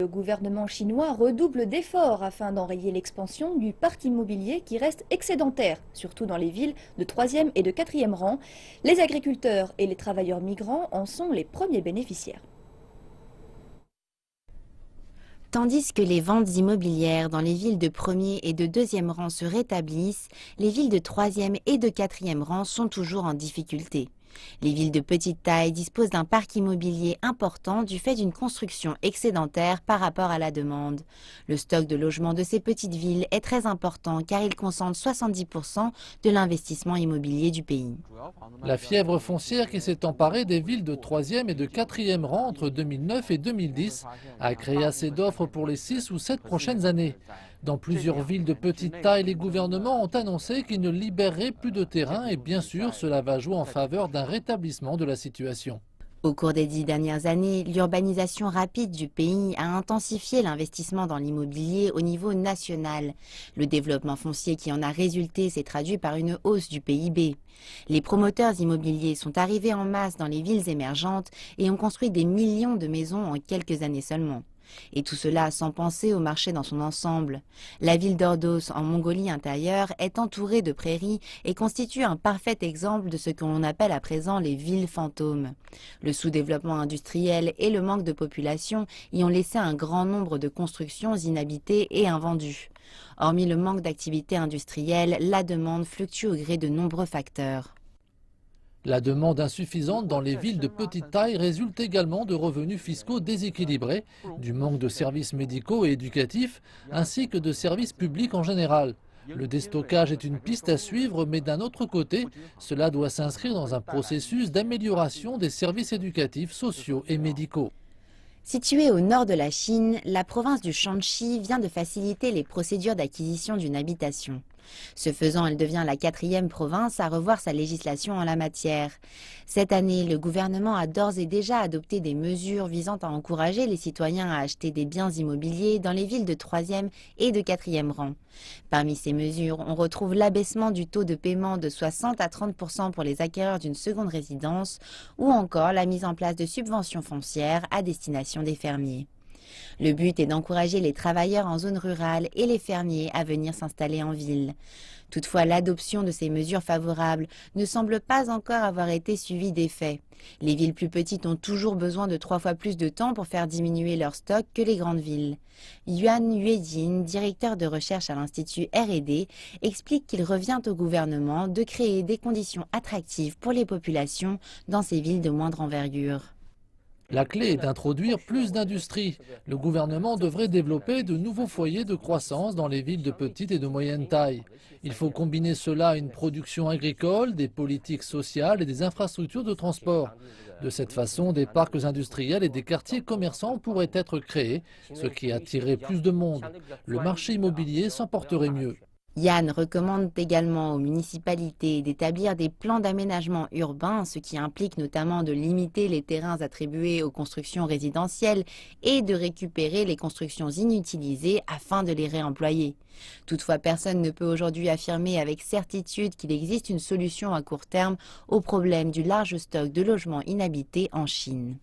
Le gouvernement chinois redouble d'efforts afin d'enrayer l'expansion du parc immobilier qui reste excédentaire, surtout dans les villes de troisième et de quatrième rang. Les agriculteurs et les travailleurs migrants en sont les premiers bénéficiaires. Tandis que les ventes immobilières dans les villes de premier et de deuxième rang se rétablissent, les villes de troisième et de quatrième rang sont toujours en difficulté. Les villes de petite taille disposent d'un parc immobilier important du fait d'une construction excédentaire par rapport à la demande. Le stock de logements de ces petites villes est très important car il concentre 70% de l'investissement immobilier du pays. La fièvre foncière qui s'est emparée des villes de troisième et de quatrième rang entre 2009 et 2010 a créé assez d'offres pour les 6 ou 7 prochaines années. Dans plusieurs villes de petite taille, les gouvernements ont annoncé qu'ils ne libéreraient plus de terrain et bien sûr, cela va jouer en faveur d'un rétablissement de la situation. Au cours des 10 dernières années, l'urbanisation rapide du pays a intensifié l'investissement dans l'immobilier au niveau national. Le développement foncier qui en a résulté s'est traduit par une hausse du PIB. Les promoteurs immobiliers sont arrivés en masse dans les villes émergentes et ont construit des millions de maisons en quelques années seulement. Et tout cela sans penser au marché dans son ensemble. La ville d'Ordos, en Mongolie intérieure, est entourée de prairies et constitue un parfait exemple de ce que l'on appelle à présent les villes fantômes. Le sous-développement industriel et le manque de population y ont laissé un grand nombre de constructions inhabitées et invendues. Hormis le manque d'activité industrielle, la demande fluctue au gré de nombreux facteurs. La demande insuffisante dans les villes de petite taille résulte également de revenus fiscaux déséquilibrés, du manque de services médicaux et éducatifs, ainsi que de services publics en général. Le déstockage est une piste à suivre, mais d'un autre côté, cela doit s'inscrire dans un processus d'amélioration des services éducatifs, sociaux et médicaux. Située au nord de la Chine, la province du Shanxi vient de faciliter les procédures d'acquisition d'une habitation. Ce faisant, elle devient la 4e province à revoir sa législation en la matière. Cette année, le gouvernement a d'ores et déjà adopté des mesures visant à encourager les citoyens à acheter des biens immobiliers dans les villes de 3e et de 4e rang. Parmi ces mesures, on retrouve l'abaissement du taux de paiement de 60 à 30% pour les acquéreurs d'une seconde résidence ou encore la mise en place de subventions foncières à destination des fermiers. Le but est d'encourager les travailleurs en zone rurale et les fermiers à venir s'installer en ville. Toutefois, l'adoption de ces mesures favorables ne semble pas encore avoir été suivie d'effet. Les villes plus petites ont toujours besoin de 3 fois plus de temps pour faire diminuer leur stock que les grandes villes. Yuan Yuejin, directeur de recherche à l'Institut R&D, explique qu'il revient au gouvernement de créer des conditions attractives pour les populations dans ces villes de moindre envergure. La clé est d'introduire plus d'industrie. Le gouvernement devrait développer de nouveaux foyers de croissance dans les villes de petite et de moyenne taille. Il faut combiner cela à une production agricole, des politiques sociales et des infrastructures de transport. De cette façon, des parcs industriels et des quartiers commerçants pourraient être créés, ce qui attirerait plus de monde. Le marché immobilier s'en porterait mieux. Yann recommande également aux municipalités d'établir des plans d'aménagement urbain, ce qui implique notamment de limiter les terrains attribués aux constructions résidentielles et de récupérer les constructions inutilisées afin de les réemployer. Toutefois, personne ne peut aujourd'hui affirmer avec certitude qu'il existe une solution à court terme au problème du large stock de logements inhabités en Chine.